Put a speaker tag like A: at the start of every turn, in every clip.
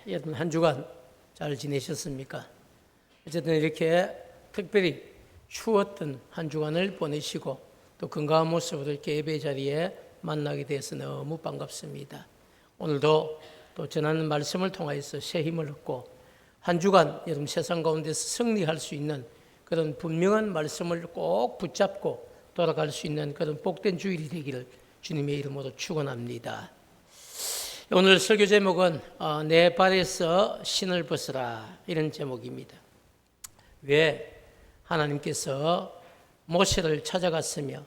A: 여러분 한 주간 잘 지내셨습니까? 어쨌든 이렇게 특별히 추웠던 한 주간을 보내시고 또 건강한 모습으로 이렇게 예배 자리에 만나게 돼서 너무 반갑습니다. 오늘도 또 전하는 말씀을 통하여서 새 힘을 얻고 한 주간 여러분 세상 가운데서 승리할 수 있는 그런 분명한 말씀을 꼭 붙잡고 돌아갈 수 있는 그런 복된 주일이 되기를 주님의 이름으로 축원합니다. 오늘 설교 제목은 내 발에서 신을 벗으라 이런 제목입니다. 왜 하나님께서 모세를 찾아갔으며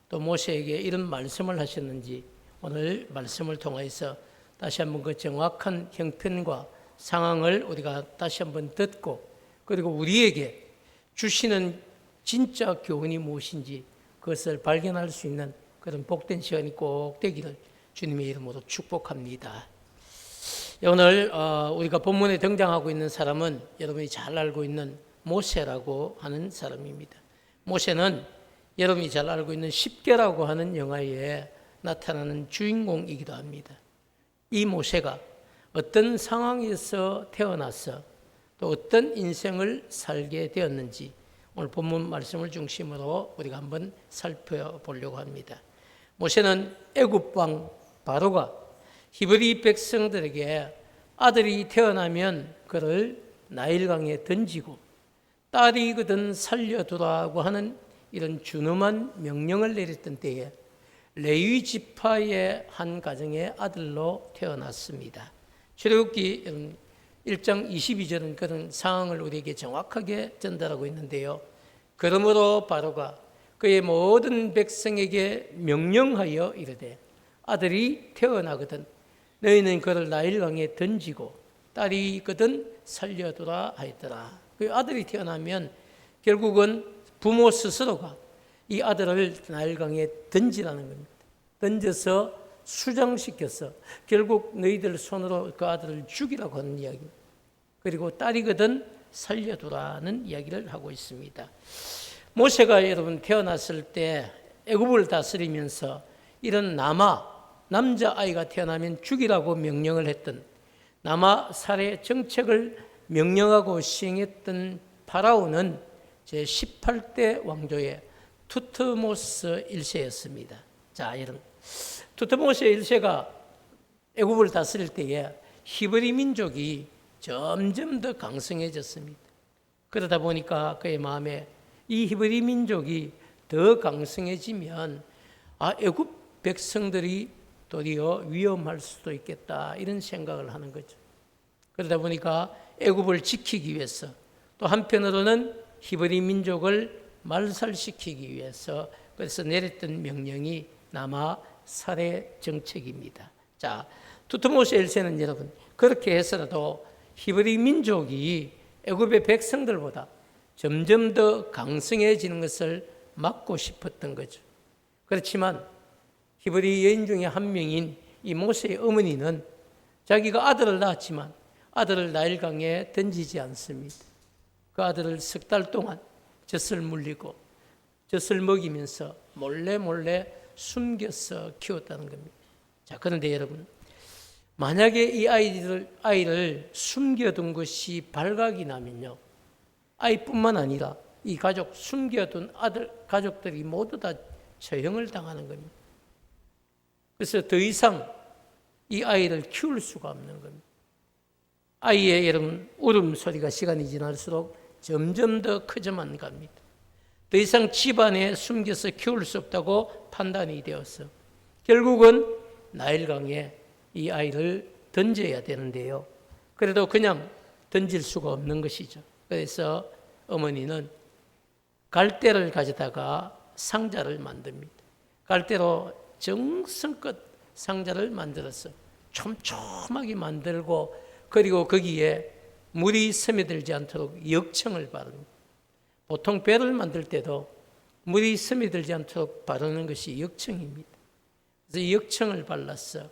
A: 또 모세에게 이런 말씀을 하셨는지 오늘 말씀을 통해서 다시 한번 그 정확한 형편과 상황을 우리가 다시 한번 듣고 그리고 우리에게 주시는 진짜 교훈이 무엇인지 그것을 발견할 수 있는 그런 복된 시간이 꼭 되기를 주님의 이름으로 축복합니다. 오늘 우리가 본문에 등장하고 있는 사람은 여러분이 잘 알고 있는 모세라고 하는 사람입니다. 모세는 여러분이 잘 알고 있는 십계라고 하는 영화에 나타나는 주인공이기도 합니다. 이 모세가 어떤 상황에서 태어나서 또 어떤 인생을 살게 되었는지 오늘 본문 말씀을 중심으로 우리가 한번 살펴보려고 합니다. 모세는 애굽 왕 바로가 히브리 백성들에게 아들이 태어나면 그를 나일강에 던지고 딸이거든 살려두라고 하는 이런 준엄한 명령을 내렸던 때에 레위 지파의 한 가정의 아들로 태어났습니다. 출애굽기 1장 22절은 그런 상황을 우리에게 정확하게 전달하고 있는데요. 그러므로 바로가 그의 모든 백성에게 명령하여 이르되 아들이 태어나거든 너희는 그를 나일강에 던지고 딸이거든 살려두라 하였더라. 그 아들이 태어나면 결국은 부모 스스로가 이 아들을 나일강에 던지라는 겁니다. 던져서 수장시켜서 결국 너희들 손으로 그 아들을 죽이라고 하는 이야기입니다. 그리고 딸이거든 살려두라는 이야기를 하고 있습니다. 모세가 여러분 태어났을 때 애굽을 다스리면서 이런 남자아이가 태어나면 죽이라고 명령을 했던 남아 살해 정책을 명령하고 시행했던 파라오는 제18대 왕조의 투트모스 1세였습니다. 자, 여러분 투트모스 1세가 애굽을 다스릴 때에 히브리 민족이 점점 더 강성해졌습니다. 그러다 보니까 그의 마음에 이 히브리 민족이 더 강성해지면 애굽 백성들이 도리어 위험할 수도 있겠다 이런 생각을 하는 거죠. 그러다 보니까 애굽을 지키기 위해서 또 한편으로는 히브리 민족을 말살시키기 위해서 그래서 내렸던 명령이 남아 살해 정책입니다. 자, 투트모스 1세는 여러분 그렇게 해서라도 히브리 민족이 애굽의 백성들보다 점점 더 강성해지는 것을 막고 싶었던 거죠. 그렇지만 히브리 여인 중에 한 명인 이 모세의 어머니는 자기가 아들을 낳았지만 아들을 나일강에 던지지 않습니다. 그 아들을 석 달 동안 젖을 물리고 젖을 먹이면서 몰래 숨겨서 키웠다는 겁니다. 자, 그런데 여러분 만약에 이 아이를 숨겨둔 것이 발각이 나면요 아이뿐만 아니라 이 가족 숨겨둔 아들 가족들이 모두 다 처형을 당하는 겁니다. 그래서 더 이상 이 아이를 키울 수가 없는 겁니다. 아이의 여러분 울음소리가 시간이 지날수록 점점 더 커져만 갑니다. 더 이상 집안에 숨겨서 키울 수 없다고 판단이 되어서 결국은 나일강에 이 아이를 던져야 되는데요. 그래도 그냥 던질 수가 없는 것이죠. 그래서 어머니는 갈대를 가져다가 상자를 만듭니다. 갈대로 정성껏 상자를 만들어서 촘촘하게 만들고 그리고 거기에 물이 스며들지 않도록 역청을 바릅니다. 보통 배를 만들 때도 물이 스며들지 않도록 바르는 것이 역청입니다. 그래서 이 역청을 발라서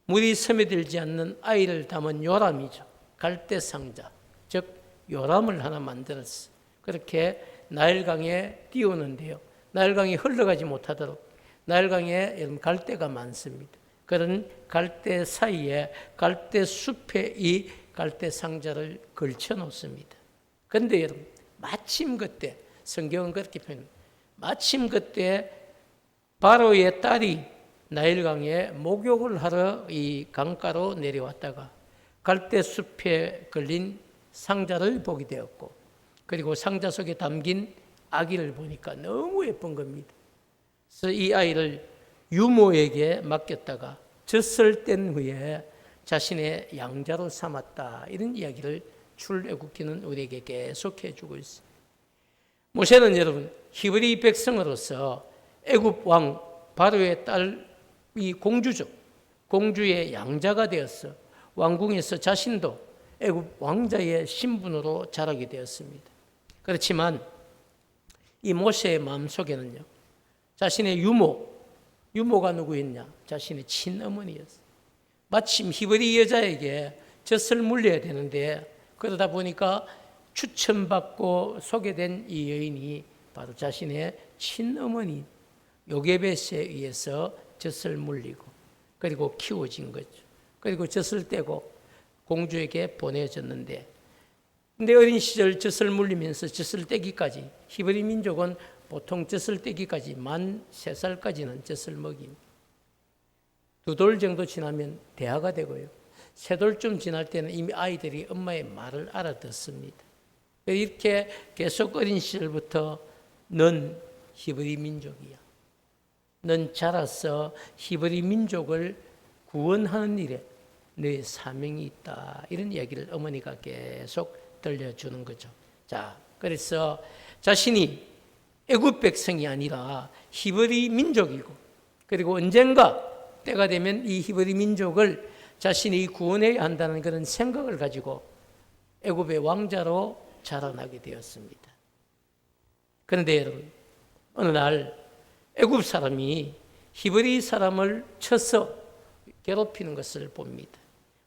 A: 물이 스며들지 않는 아이를 담은 요람이죠. 갈대 상자, 즉 요람을 하나 만들었어. 그렇게 나일강에 띄우는데요. 나일강이 흘러가지 못하도록 나일강에 갈대가 많습니다. 그런 갈대 사이에 갈대 숲에 이 갈대 상자를 걸쳐 놓습니다. 그런데 여러분, 마침 그때 성경은 그렇게 표현합니다. 마침 그때 바로의 딸이 나일강에 목욕을 하러 이 강가로 내려왔다가 갈대 숲에 걸린 상자를 보게 되었고, 그리고 상자 속에 담긴 아기를 보니까 너무 예쁜 겁니다. 그래서 이 아이를 유모에게 맡겼다가 젖을 뗀 후에 자신의 양자로 삼았다. 이런 이야기를 출애굽기는 우리에게 계속해 주고 있습니다. 모세는 여러분, 히브리 백성으로서 애굽 왕 바로의 딸이 공주죠. 공주의 양자가 되어서 왕궁에서 자신도 애굽 왕자의 신분으로 자라게 되었습니다. 그렇지만 이 모세의 마음속에는요, 자신의 유모가 누구였냐? 자신의 친어머니였어요. 마침 히브리 여자에게 젖을 물려야 되는데, 그러다 보니까 추천받고 소개된 이 여인이 바로 자신의 친어머니 요게벳에 의해서 젖을 물리고, 그리고 키워진 거죠. 그리고 젖을 떼고 공주에게 보내졌는데, 근데 어린 시절 젖을 물리면서 젖을 떼기까지, 히브리 민족은 보통 젖을 떼기까지 만 3살까지는 젖을 먹입니다. 2돌 정도 지나면 대화가 되고요. 3돌쯤 지날 때는 이미 아이들이 엄마의 말을 알아듣습니다. 이렇게 계속 어린 시절부터 넌 히브리 민족이야. 넌 자라서 히브리 민족을 구원하는 일에 너의 사명이 있다. 이런 이야기를 어머니가 계속 들려주는 거죠. 자, 그래서 자신이 애굽 백성이 아니라 히브리 민족이고, 그리고 언젠가 때가 되면 이 히브리 민족을 자신이 구원해야 한다는 그런 생각을 가지고 애굽의 왕자로 자라나게 되었습니다. 그런데 여러분, 어느 날 애굽 사람이 히브리 사람을 쳐서 괴롭히는 것을 봅니다.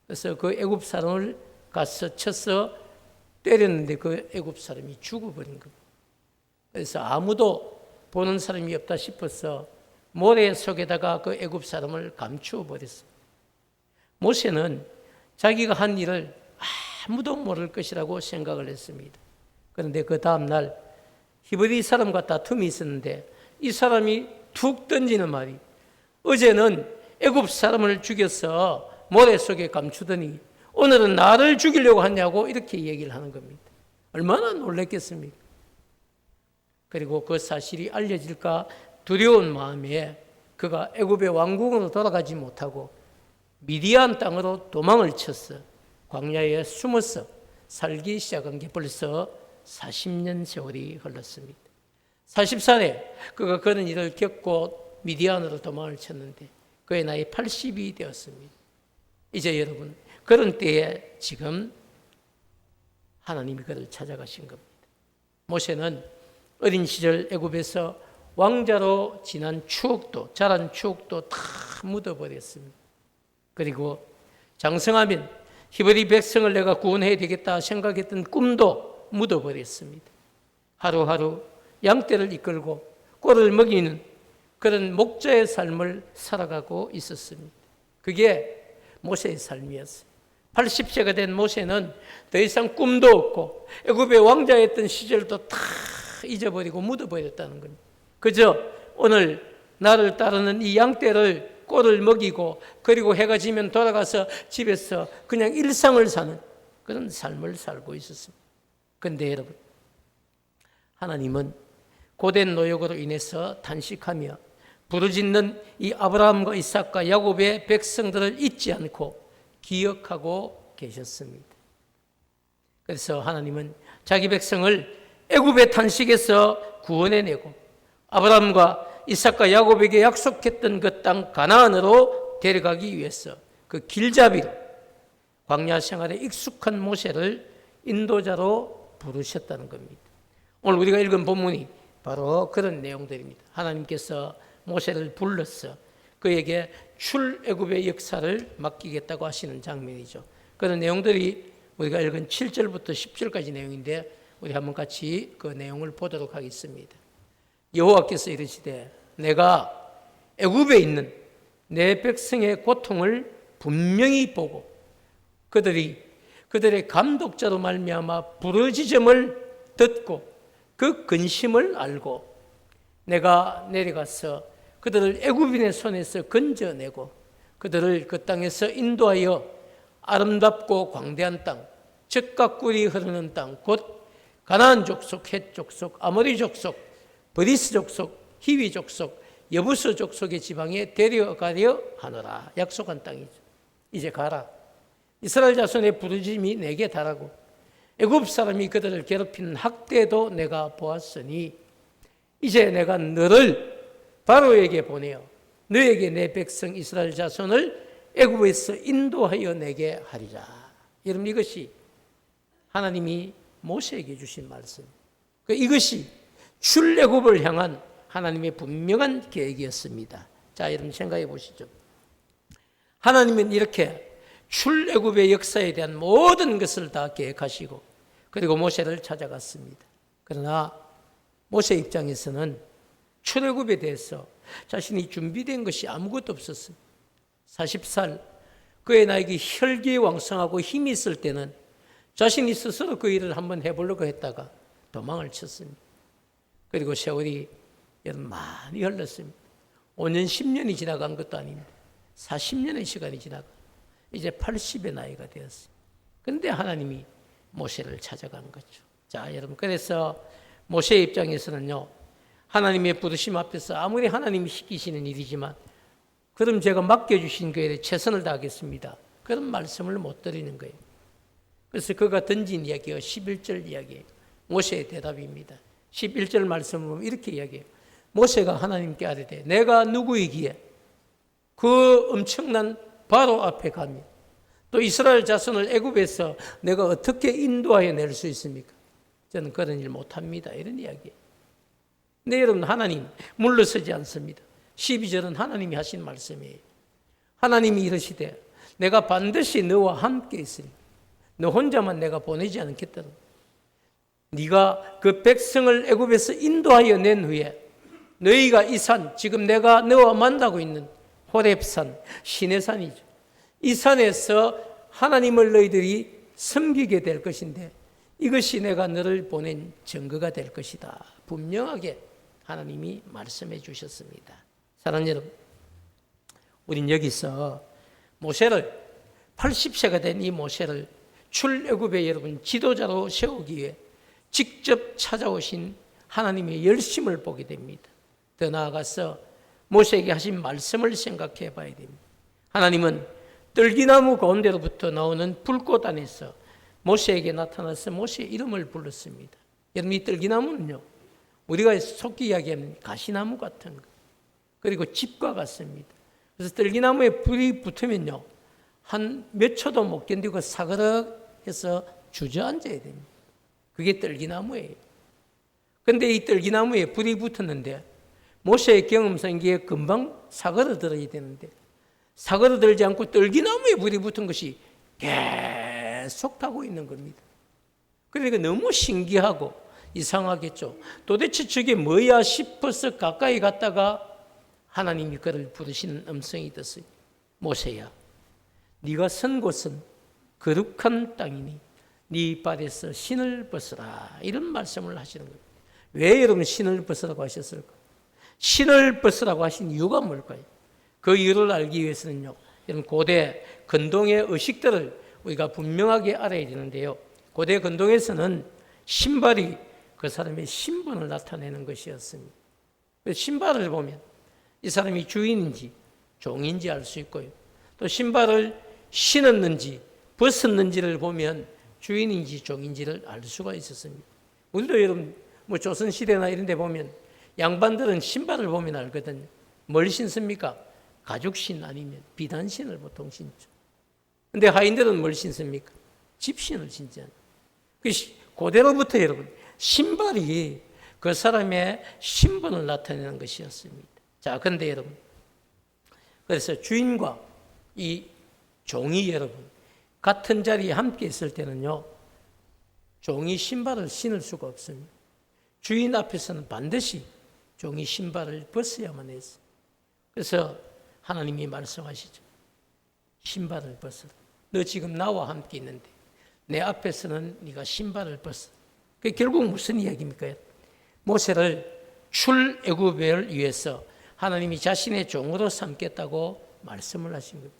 A: 그래서 그 애굽 사람을 가서 쳐서 때렸는데 그 애굽 사람이 죽어버린 겁니다. 그래서 아무도 보는 사람이 없다 싶어서 모래 속에다가 그 애굽 사람을 감추어 버렸습니다. 모세는 자기가 한 일을 아무도 모를 것이라고 생각을 했습니다. 그런데 그 다음날 히브리 사람과 다툼이 있었는데 이 사람이 툭 던지는 말이, 어제는 애굽 사람을 죽여서 모래 속에 감추더니 오늘은 나를 죽이려고 하냐고 이렇게 얘기를 하는 겁니다. 얼마나 놀랐겠습니까? 그리고 그 사실이 알려질까 두려운 마음에 그가 애굽의 왕궁으로 돌아가지 못하고 미디안 땅으로 도망을 쳤어 광야에 숨어서 살기 시작한 게 벌써 40년 세월이 흘렀습니다. 40살에 그가 그런 일을 겪고 미디안으로 도망을 쳤는데 그의 나이 80이 되었습니다. 이제 여러분, 그런 때에 지금 하나님이 그를 찾아가신 겁니다. 모세는 어린 시절 애굽에서 왕자로 지난 추억도, 자란 추억도 다 묻어버렸습니다. 그리고 장성하면 히브리 백성을 내가 구원해야 되겠다 생각했던 꿈도 묻어버렸습니다. 하루하루 양떼를 이끌고 꼴을 먹이는 그런 목자의 삶을 살아가고 있었습니다. 그게 모세의 삶이었어요. 80세가 된 모세는 더 이상 꿈도 없고 애굽의 왕자였던 시절도 다 잊어버리고 묻어버렸다는 겁니다. 그저 오늘 나를 따르는 이 양떼를 꼴을 먹이고 그리고 해가 지면 돌아가서 집에서 그냥 일상을 사는 그런 삶을 살고 있었습니다. 그런데 여러분, 하나님은 고된 노역으로 인해서 탄식하며 부르짖는 이 아브라함과 이삭과 야곱의 백성들을 잊지 않고 기억하고 계셨습니다. 그래서 하나님은 자기 백성을 애굽의 탄식에서 구원해내고 아브라함과 이삭과 야곱에게 약속했던 그 땅 가나안으로 데려가기 위해서 그 길잡이로 광야 생활에 익숙한 모세를 인도자로 부르셨다는 겁니다. 오늘 우리가 읽은 본문이 바로 그런 내용들입니다. 하나님께서 모세를 불러서 그에게 출애굽의 역사를 맡기겠다고 하시는 장면이죠. 그런 내용들이 우리가 읽은 7절부터 10절까지 내용인데 우리 한번 같이 그 내용을 보도록 하겠습니다. 여호와께서 이르시되 내가 애굽에 있는 내 백성의 고통을 분명히 보고 그들의 감독자로 말미암아 부르짖음을 듣고 그 근심을 알고 내가 내려가서 그들을 애굽인의 손에서 건져내고 그들을 그 땅에서 인도하여 아름답고 광대한 땅, 젖과 꿀이 흐르는 땅, 곧 가나안 족속, 헷 족속, 아모리 족속, 브리스 족속, 히위 족속, 여부스 족속의 지방에 데려가려 하노라. 약속한 땅이죠. 이제 가라. 이스라엘 자손의 부르짖음이 내게 달하고 애굽 사람이 그들을 괴롭히는 학대도 내가 보았으니 이제 내가 너를 바로에게 보내어 너에게 내 백성 이스라엘 자손을 애굽에서 인도하여 내게 하리라. 여러분, 이것이 하나님이 모세에게 주신 말씀. 이것이 출애굽을 향한 하나님의 분명한 계획이었습니다. 자, 여러분 생각해 보시죠. 하나님은 이렇게 출애굽의 역사에 대한 모든 것을 다 계획하시고 그리고 모세를 찾아갔습니다. 그러나 모세 입장에서는 출애굽에 대해서 자신이 준비된 것이 아무것도 없었습니다. 40살 그의 나이가 혈기왕성하고 힘이 있을 때는 자신이 스스로 그 일을 한번 해보려고 했다가 도망을 쳤습니다. 그리고 세월이 여러분 많이 흘렀습니다. 5년 10년이 지나간 것도 아닙니다. 40년의 시간이 지나가 이제 80의 나이가 되었어요. 그런데 하나님이 모세를 찾아간 거죠. 자, 여러분, 그래서 모세의 입장에서는요, 하나님의 부르심 앞에서 아무리 하나님이 시키시는 일이지만 그럼 제가 맡겨주신 거에 최선을 다하겠습니다. 그런 말씀을 못 드리는 거예요. 그래서 그가 던진 이야기가 11절 이야기예요. 모세의 대답입니다. 11절 말씀을 보면 이렇게 이야기해요. 모세가 하나님께 아뢰되 내가 누구이기에 그 엄청난 바로 앞에 가며 또 이스라엘 자손을 애굽에서 내가 어떻게 인도하여 낼 수 있습니까? 저는 그런 일 못합니다. 이런 이야기예요. 근데 여러분, 하나님 물러서지 않습니다. 12절은 하나님이 하신 말씀이에요. 하나님이 이르시되 내가 반드시 너와 함께 있으리. 너 혼자만 내가 보내지 않겠다는. 네가 그 백성을 애굽에서 인도하여 낸 후에 너희가 이 산, 지금 내가 너와 만나고 있는 호렙산, 시내산이죠. 이 산에서 하나님을 너희들이 섬기게 될 것인데 이것이 내가 너를 보낸 증거가 될 것이다. 분명하게 하나님이 말씀해 주셨습니다. 사랑하는 여러분, 우린 여기서 모세를 80세가 된 이 모세를 출애굽의 여러분 지도자로 세우기 위해 직접 찾아오신 하나님의 열심을 보게 됩니다. 더 나아가서 모세에게 하신 말씀을 생각해 봐야 됩니다. 하나님은 떨기나무 가운데로부터 나오는 불꽃 안에서 모세에게 나타나서 모세의 이름을 불렀습니다. 여러분, 이 떨기나무는요, 우리가 속기 이야기하는 가시나무 같은 거, 그리고 집과 같습니다. 그래서 떨기나무에 불이 붙으면요, 한 몇 초도 못 견디고 사그럭해서 주저앉아야 됩니다. 그게 떨기나무예요. 그런데 이 떨기나무에 불이 붙었는데 모세의 경험상 이게 금방 사그러들어야 되는데 사그러들지 않고 떨기나무에 불이 붙은 것이 계속 타고 있는 겁니다. 그러니까 너무 신기하고 이상하겠죠. 도대체 저게 뭐야 싶어서 가까이 갔다가 하나님이 그를 부르시는 음성이 있었어요. 모세야, 네가 선 곳은 거룩한 땅이니 네 발에서 신을 벗으라. 이런 말씀을 하시는 거예요. 왜 여러분 신을 벗으라고 하셨을까? 신을 벗으라고 하신 이유가 뭘까요? 그 이유를 알기 위해서는요, 이런 고대 근동의 의식들을 우리가 분명하게 알아야 되는데요. 고대 근동에서는 신발이 그 사람의 신분을 나타내는 것이었습니다. 신발을 보면 이 사람이 주인인지 종인지 알 수 있고요. 또 신발을 신었는지 벗었는지를 보면 주인인지 종인지를 알 수가 있었습니다. 우리도 여러분 조선시대나 이런 데 보면 양반들은 신발을 보면 알거든요. 뭘 신습니까? 가죽신 아니면 비단신을 보통 신죠. 근데 하인들은 뭘 신습니까? 집신을 신잖아요. 고대로부터 여러분 신발이 그 사람의 신분을 나타내는 것이었습니다. 자, 그런데 여러분, 그래서 주인과 이 종이 여러분 같은 자리에 함께 있을 때는요, 종이 신발을 신을 수가 없습니다. 주인 앞에서는 반드시 종이 신발을 벗어야만 했어요. 그래서 하나님이 말씀하시죠. 신발을 벗어라. 너 지금 나와 함께 있는데 내 앞에서는 네가 신발을 벗어. 그게 결국 무슨 이야기입니까? 모세를 출애굽을 위해서 하나님이 자신의 종으로 삼겠다고 말씀을 하신 겁니다.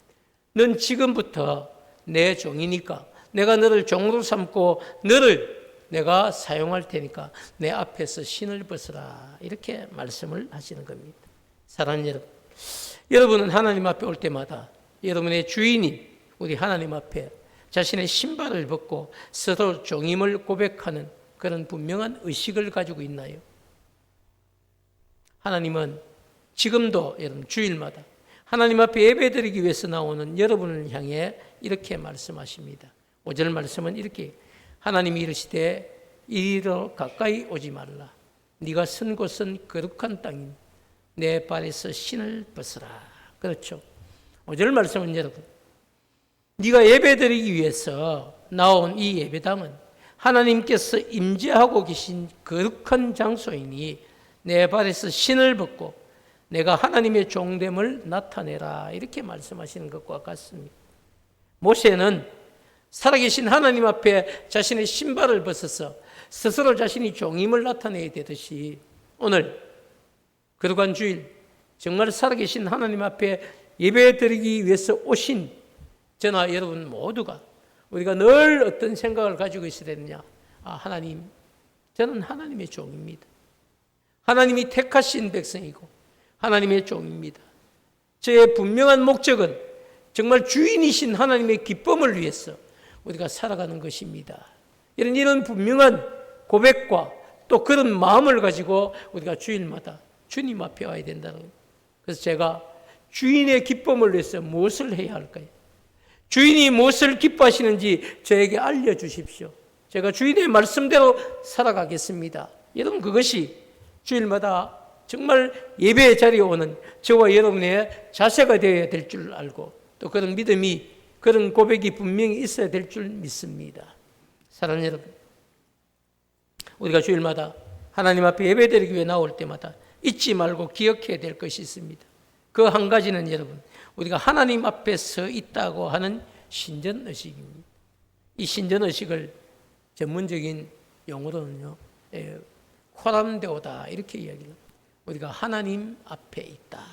A: 넌 지금부터 내 종이니까 내가 너를 종으로 삼고 너를 내가 사용할 테니까 내 앞에서 신을 벗어라. 이렇게 말씀을 하시는 겁니다. 사랑하는 여러분, 여러분은 하나님 앞에 올 때마다 여러분의 주인인 우리 하나님 앞에 자신의 신발을 벗고 서로 종임을 고백하는 그런 분명한 의식을 가지고 있나요? 하나님은 지금도 여러분 주일마다 하나님 앞에 예배드리기 위해서 나오는 여러분을 향해 이렇게 말씀하십니다. 5절 말씀은 이렇게 하나님이 이르시되 이리로 가까이 오지 말라. 네가 선 곳은 거룩한 땅이니 내 발에서 신을 벗어라. 그렇죠. 5절 말씀은 여러분, 네가 예배드리기 위해서 나온 이 예배당은 하나님께서 임재하고 계신 거룩한 장소이니 내 발에서 신을 벗고 내가 하나님의 종됨을 나타내라. 이렇게 말씀하시는 것과 같습니다. 모세는 살아계신 하나님 앞에 자신의 신발을 벗어서 스스로 자신이 종임을 나타내야 되듯이 오늘 거룩한 주일 정말 살아계신 하나님 앞에 예배드리기 위해서 오신 저나 여러분 모두가 우리가 늘 어떤 생각을 가지고 있어야 되느냐. 하나님, 저는 하나님의 종입니다. 하나님이 택하신 백성이고 하나님의 종입니다. 저의 분명한 목적은 정말 주인이신 하나님의 기쁨을 위해서 우리가 살아가는 것입니다. 이런 분명한 고백과 또 그런 마음을 가지고 우리가 주일마다 주님 앞에 와야 된다는 거예요. 그래서 제가 주인의 기쁨을 위해서 무엇을 해야 할까요? 주인이 무엇을 기뻐하시는지 저에게 알려주십시오. 제가 주인의 말씀대로 살아가겠습니다. 여러분, 그것이 주일마다 정말 예배의 자리에 오는 저와 여러분의 자세가 되어야 될 줄 알고 또 그런 믿음이 그런 고백이 분명히 있어야 될 줄 믿습니다. 사랑하는 여러분, 우리가 주일마다 하나님 앞에 예배드리기 위해 나올 때마다 잊지 말고 기억해야 될 것이 있습니다. 그 한 가지는 여러분, 우리가 하나님 앞에 서 있다고 하는 신전의식입니다. 이 신전의식을 전문적인 용어로는요, 코람데오다 이렇게 이야기를 합니다. 우리가 하나님 앞에 있다.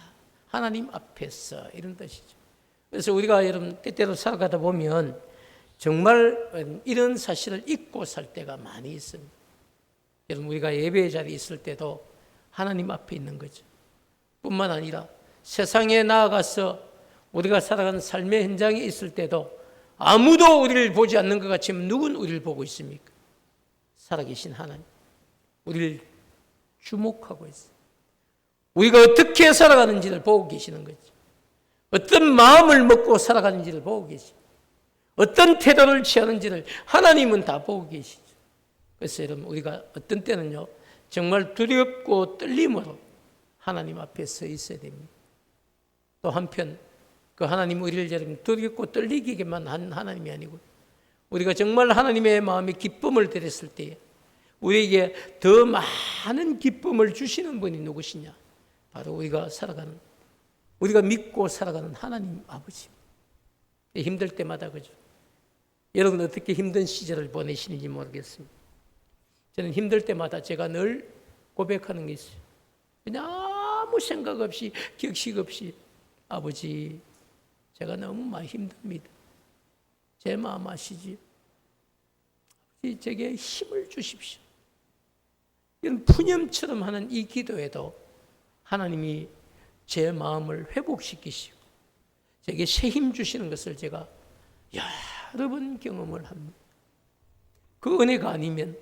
A: 하나님 앞에서 이런 뜻이죠. 그래서 우리가 여러분 때때로 살아가다 보면 정말 이런 사실을 잊고 살 때가 많이 있습니다. 여러분, 우리가 예배의 자리에 있을 때도 하나님 앞에 있는 거죠. 뿐만 아니라 세상에 나아가서 우리가 살아가는 삶의 현장에 있을 때도 아무도 우리를 보지 않는 것 같지만 누군 우리를 보고 있습니까? 살아계신 하나님, 우리를 주목하고 있어요. 우리가 어떻게 살아가는지를 보고 계시는 거죠. 어떤 마음을 먹고 살아가는지를 보고 계시죠. 어떤 태도를 취하는지를 하나님은 다 보고 계시죠. 그래서 여러분, 우리가 어떤 때는요, 정말 두렵고 떨림으로 하나님 앞에 서 있어야 됩니다. 또 한편 그 하나님 우리를 여러분 두렵고 떨리게만 한 하나님이 아니고 우리가 정말 하나님의 마음에 기쁨을 드렸을 때에 우리에게 더 많은 기쁨을 주시는 분이 누구시냐? 바로 우리가 믿고 살아가는 하나님 아버지. 힘들 때마다 그죠? 여러분 어떻게 힘든 시절을 보내시는지 모르겠습니다. 저는 힘들 때마다 제가 늘 고백하는 게 있어요. 그냥 아무 생각 없이 격식 없이 아버지, 제가 너무 많이 힘듭니다. 제 마음 아시지? 아버지, 제게 힘을 주십시오. 이런 푸념처럼 하는 이 기도에도 하나님이 제 마음을 회복시키시고 제게 새 힘 주시는 것을 제가 여러 번 경험을 합니다. 그 은혜가 아니면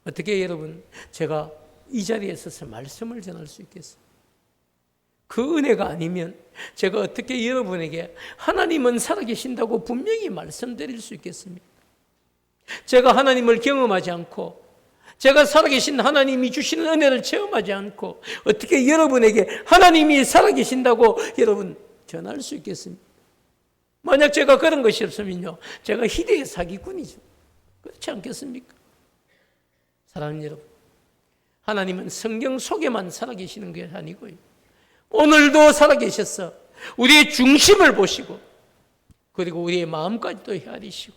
A: 어떻게 여러분 제가 이 자리에 서서 말씀을 전할 수 있겠어요? 그 은혜가 아니면 제가 어떻게 여러분에게 하나님은 살아계신다고 분명히 말씀드릴 수 있겠습니까? 제가 하나님을 경험하지 않고 제가 살아계신 하나님이 주시는 은혜를 체험하지 않고 어떻게 여러분에게 하나님이 살아계신다고 여러분 전할 수 있겠습니까? 만약 제가 그런 것이 없으면요, 제가 희대의 사기꾼이죠. 그렇지 않겠습니까? 사랑하는 여러분, 하나님은 성경 속에만 살아계시는 게 아니고요, 오늘도 살아계셔서 우리의 중심을 보시고 그리고 우리의 마음까지도 헤아리시고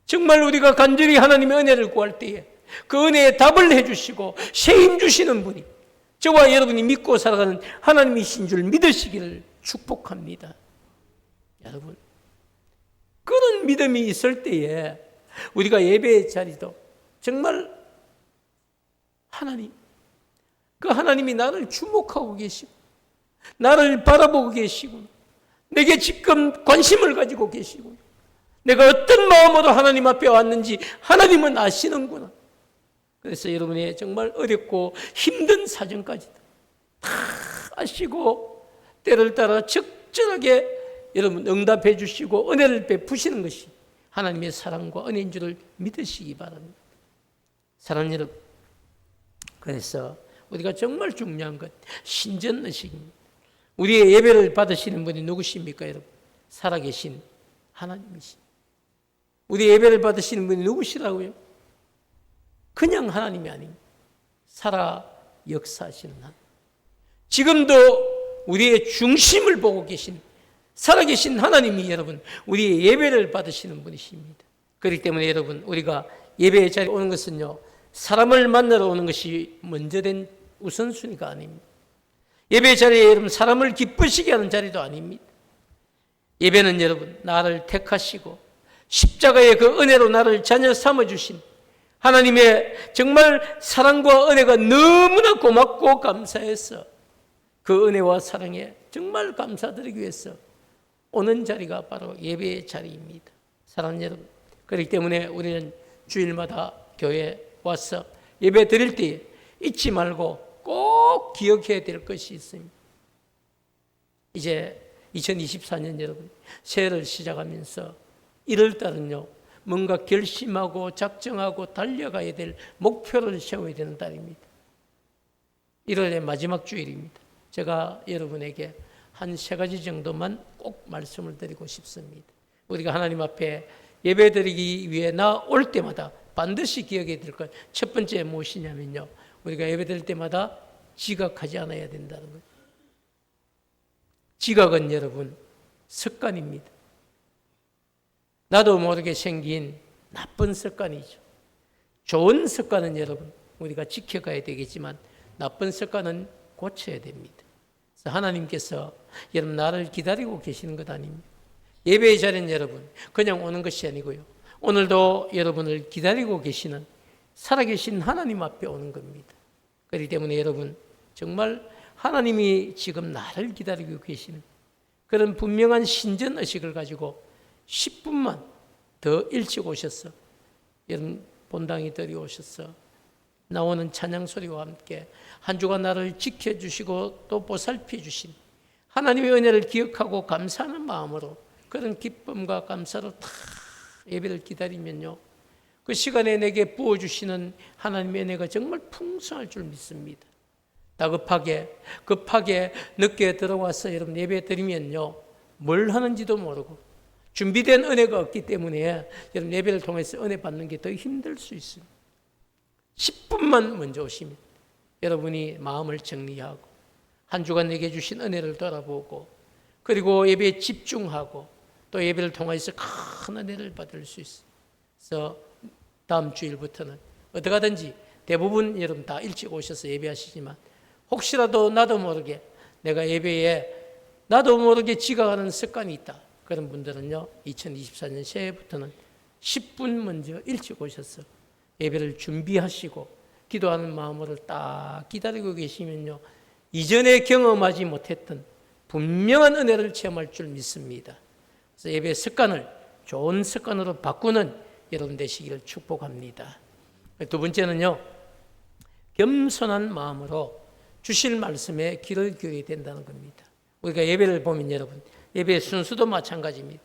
A: 정말 우리가 간절히 하나님의 은혜를 구할 때에 그 은혜에 답을 해주시고 새 힘 주시는 분이 저와 여러분이 믿고 살아가는 하나님이신 줄 믿으시기를 축복합니다. 여러분, 그런 믿음이 있을 때에 우리가 예배의 자리도 정말 하나님, 그 하나님이 나를 주목하고 계시고 나를 바라보고 계시고 내게 지금 관심을 가지고 계시고 내가 어떤 마음으로 하나님 앞에 왔는지 하나님은 아시는구나. 그래서 여러분의 정말 어렵고 힘든 사정까지도 다 아시고 때를 따라 적절하게 여러분 응답해 주시고 은혜를 베푸시는 것이 하나님의 사랑과 은혜인 줄을 믿으시기 바랍니다. 사랑하는 여러분, 그래서 우리가 정말 중요한 것 신전의식입니다. 우리의 예배를 받으시는 분이 누구십니까, 여러분? 살아계신 하나님이십니다. 우리 예배를 받으시는 분이 누구시라고요? 그냥 하나님이 아닙니다. 살아 역사하시는 하나님. 지금도 우리의 중심을 보고 계신 살아계신 하나님이 여러분 우리의 예배를 받으시는 분이십니다. 그렇기 때문에 여러분 우리가 예배의 자리에 오는 것은요 사람을 만나러 오는 것이 먼저 된 우선순위가 아닙니다. 예배의 자리에 여러분 사람을 기쁘시게 하는 자리도 아닙니다. 예배는 여러분 나를 택하시고 십자가의 그 은혜로 나를 자녀 삼아주신 하나님의 정말 사랑과 은혜가 너무나 고맙고 감사해서 그 은혜와 사랑에 정말 감사드리기 위해서 오는 자리가 바로 예배의 자리입니다. 사랑하는 여러분, 그렇기 때문에 우리는 주일마다 교회에 와서 예배 드릴 때 잊지 말고 꼭 기억해야 될 것이 있습니다. 이제 2024년 여러분 새해를 시작하면서 1월달은요 뭔가 결심하고 작정하고 달려가야 될 목표를 세워야 되는 달입니다. 1월의 마지막 주일입니다. 제가 여러분에게 한 3가지 정도만 꼭 말씀을 드리고 싶습니다. 우리가 하나님 앞에 예배 드리기 위해 나올 때마다 반드시 기억해야 될 것. 첫 번째 무엇이냐면요. 우리가 예배 드릴 때마다 지각하지 않아야 된다는 거죠. 지각은 여러분 습관입니다. 나도 모르게 생긴 나쁜 습관이죠. 좋은 습관은 여러분 우리가 지켜가야 되겠지만 나쁜 습관은 고쳐야 됩니다. 그래서 하나님께서 여러분 나를 기다리고 계시는 것 아닙니다. 예배의 자리는 여러분 그냥 오는 것이 아니고요. 오늘도 여러분을 기다리고 계시는 살아계신 하나님 앞에 오는 겁니다. 그렇기 때문에 여러분 정말 하나님이 지금 나를 기다리고 계시는 그런 분명한 신전의식을 가지고 10분만 더 일찍 오셔서 여러분 본당에 들여오셔서 나오는 찬양 소리와 함께 한 주간 나를 지켜주시고 또 보살펴 주신 하나님의 은혜를 기억하고 감사하는 마음으로 그런 기쁨과 감사로 다 예배를 기다리면요 그 시간에 내게 부어주시는 하나님의 은혜가 정말 풍성할 줄 믿습니다. 급하게 늦게 들어와서 여러분 예배 드리면요 뭘 하는지도 모르고 준비된 은혜가 없기 때문에 여러분 예배를 통해서 은혜 받는 게 더 힘들 수 있습니다. 10분만 먼저 오시면 여러분이 마음을 정리하고 한 주간 내게 주신 은혜를 돌아보고 그리고 예배에 집중하고 또 예배를 통해서 큰 은혜를 받을 수 있어요. 그래서 다음 주일부터는 어떻게 하든지 대부분 여러분 다 일찍 오셔서 예배하시지만 혹시라도 나도 모르게 내가 예배에 나도 모르게 지각하는 습관이 있다. 그런 분들은요 2024년 새해부터는 10분 먼저 일찍 오셔서 예배를 준비하시고 기도하는 마음으로 딱 기다리고 계시면요 이전에 경험하지 못했던 분명한 은혜를 체험할 줄 믿습니다. 그래서 예배 습관을 좋은 습관으로 바꾸는 여러분 되시기를 축복합니다. 두 번째는요 겸손한 마음으로 주실 말씀에 귀를 기울여야 된다는 겁니다. 우리가 예배를 보면 여러분 예배의 순수도 마찬가지입니다.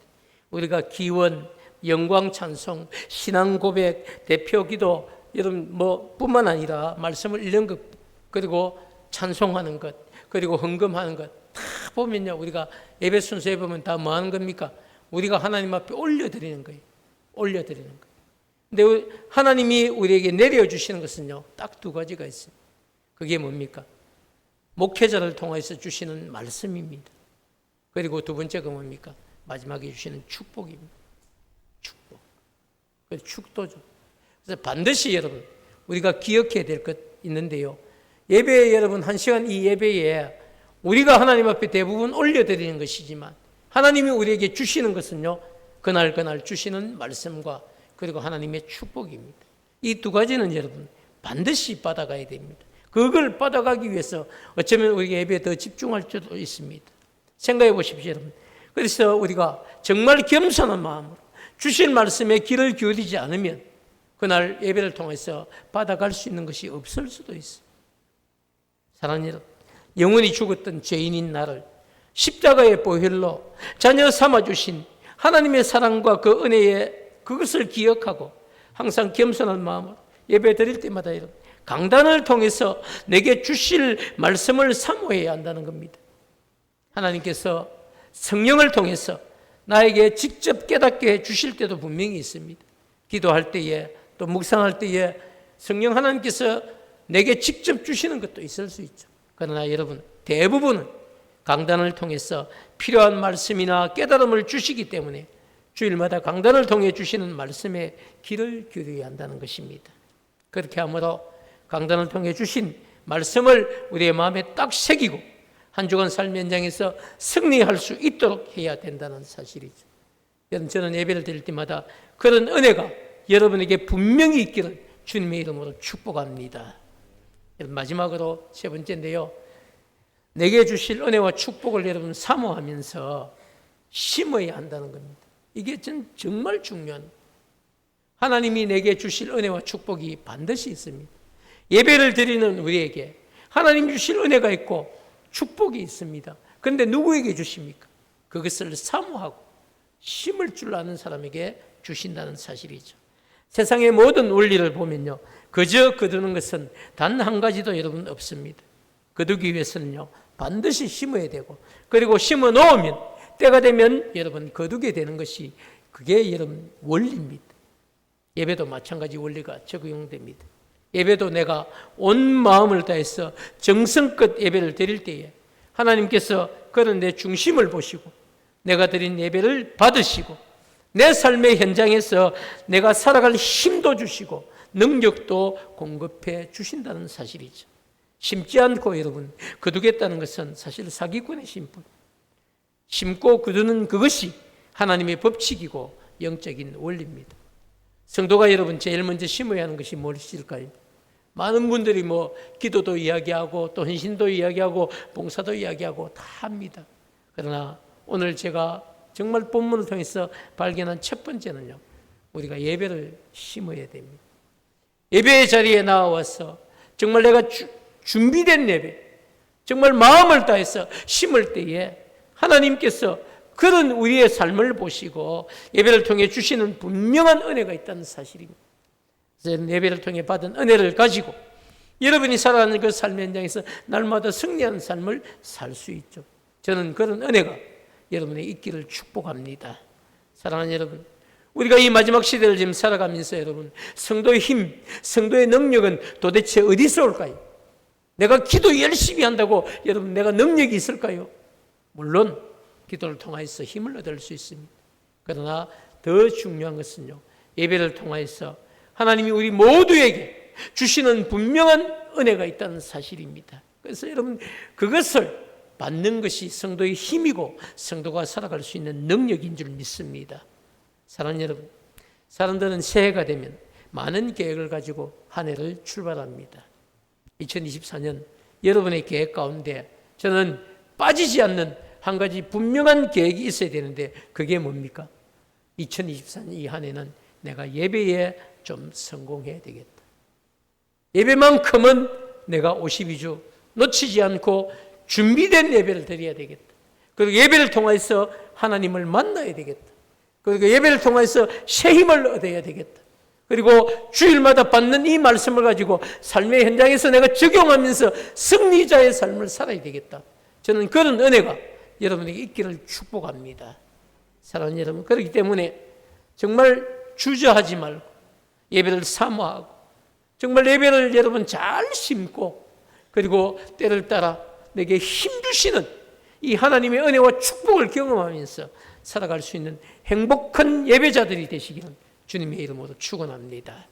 A: 우리가 기원, 영광 찬송, 신앙 고백, 대표 기도 여러분 뿐만 아니라 말씀을 읽는 것 그리고 찬송하는 것 그리고 헌금하는 것 다 보면요 우리가 예배 순서에 보면 다 뭐 하는 겁니까? 우리가 하나님 앞에 올려드리는 거예요. 올려드리는 거예요. 근데 하나님이 우리에게 내려주시는 것은요 딱 2가지가 있어요. 그게 뭡니까? 목회자를 통해서 주시는 말씀입니다. 그리고 두 번째가 뭡니까? 마지막에 주시는 축복입니다. 축복. 그래서 축도죠. 그래서 반드시 여러분 우리가 기억해야 될 것 있는데요. 예배에 여러분 1시간 이 예배에 우리가 하나님 앞에 대부분 올려드리는 것이지만 하나님이 우리에게 주시는 것은요. 그날 주시는 말씀과 그리고 하나님의 축복입니다. 이 두 가지는 여러분 반드시 받아가야 됩니다. 그걸 받아가기 위해서 어쩌면 우리 예배에 더 집중할 수도 있습니다. 생각해 보십시오, 여러분. 그래서 우리가 정말 겸손한 마음으로 주실 말씀에 귀를 기울이지 않으면 그날 예배를 통해서 받아갈 수 있는 것이 없을 수도 있어요. 사랑하는 여러분, 영원히 죽었던 죄인인 나를 십자가의 보혈로 자녀 삼아주신 하나님의 사랑과 그 은혜에 그것을 기억하고 항상 겸손한 마음으로 예배 드릴 때마다 여러분 강단을 통해서 내게 주실 말씀을 사모해야 한다는 겁니다. 하나님께서 성령을 통해서 나에게 직접 깨닫게 해 주실 때도 분명히 있습니다. 기도할 때에 또 묵상할 때에 성령 하나님께서 내게 직접 주시는 것도 있을 수 있죠. 그러나 여러분 대부분은 강단을 통해서 필요한 말씀이나 깨달음을 주시기 때문에 주일마다 강단을 통해 주시는 말씀에 귀를 기울여야 한다는 것입니다. 그렇게 함으로 강단을 통해 주신 말씀을 우리의 마음에 딱 새기고 한 주간 삶의 현장에서 승리할 수 있도록 해야 된다는 사실이죠. 여러분 저는 예배를 드릴 때마다 그런 은혜가 여러분에게 분명히 있기를 주님의 이름으로 축복합니다. 마지막으로 세 번째인데요. 내게 주실 은혜와 축복을 여러분 사모하면서 심어야 한다는 겁니다. 이게 정말 중요한, 하나님이 내게 주실 은혜와 축복이 반드시 있습니다. 예배를 드리는 우리에게 하나님 주실 은혜가 있고 축복이 있습니다. 그런데 누구에게 주십니까? 그것을 사모하고 심을 줄 아는 사람에게 주신다는 사실이죠. 세상의 모든 원리를 보면요, 그저 거두는 것은 단 한 가지도 여러분 없습니다. 거두기 위해서는요 반드시 심어야 되고, 그리고 심어 놓으면 때가 되면 여러분 거두게 되는 것이 그게 여러분 원리입니다. 예배도 마찬가지 원리가 적용됩니다. 예배도 내가 온 마음을 다해서 정성껏 예배를 드릴 때에 하나님께서 그런 내 중심을 보시고 내가 드린 예배를 받으시고 내 삶의 현장에서 내가 살아갈 힘도 주시고 능력도 공급해 주신다는 사실이죠. 심지 않고 여러분 거두겠다는 것은 사실 사기꾼의 심뿐. 심고 거두는 그것이 하나님의 법칙이고 영적인 원리입니다. 성도가 여러분 제일 먼저 심어야 하는 것이 무엇일까요? 많은 분들이 기도도 이야기하고 또 헌신도 이야기하고 봉사도 이야기하고 다 합니다. 그러나 오늘 제가 정말 본문을 통해서 발견한 첫 번째는요, 우리가 예배를 심어야 됩니다. 예배의 자리에 나와서 정말 내가 준비된 예배, 정말 마음을 다해서 심을 때에 하나님께서 그런 우리의 삶을 보시고 예배를 통해 주시는 분명한 은혜가 있다는 사실입니다. 그래서 예배를 통해 받은 은혜를 가지고 여러분이 살아가는 그 삶의 현장에서 날마다 승리하는 삶을 살 수 있죠. 저는 그런 은혜가 여러분의 있기를 축복합니다. 사랑하는 여러분, 우리가 이 마지막 시대를 지금 살아가면서 여러분 성도의 힘, 성도의 능력은 도대체 어디서 올까요? 내가 기도 열심히 한다고 여러분 내가 능력이 있을까요? 물론 기도를 통해서 힘을 얻을 수 있습니다. 그러나 더 중요한 것은요, 예배를 통해서 하나님이 우리 모두에게 주시는 분명한 은혜가 있다는 사실입니다. 그래서 여러분 그것을 받는 것이 성도의 힘이고 성도가 살아갈 수 있는 능력인 줄 믿습니다. 사랑하는 여러분, 사람들은 새해가 되면 많은 계획을 가지고 한 해를 출발합니다. 2024년 여러분의 계획 가운데 저는 빠지지 않는 한 가지 분명한 계획이 있어야 되는데 그게 뭡니까? 2024년 이 한 해는 내가 예배에 좀 성공해야 되겠다. 예배만큼은 내가 52주 놓치지 않고 준비된 예배를 드려야 되겠다. 그리고 예배를 통해서 하나님을 만나야 되겠다. 그리고 예배를 통해서 새 힘을 얻어야 되겠다. 그리고 주일마다 받는 이 말씀을 가지고 삶의 현장에서 내가 적용하면서 승리자의 삶을 살아야 되겠다. 저는 그런 은혜가 여러분에게 있기를 축복합니다. 사랑하는 여러분, 그렇기 때문에 정말 주저하지 말고 예배를 사모하고 정말 예배를 여러분 잘 심고 그리고 때를 따라 내게 힘 주시는 이 하나님의 은혜와 축복을 경험하면서 살아갈 수 있는 행복한 예배자들이 되시기를 주님의 이름으로 축원합니다.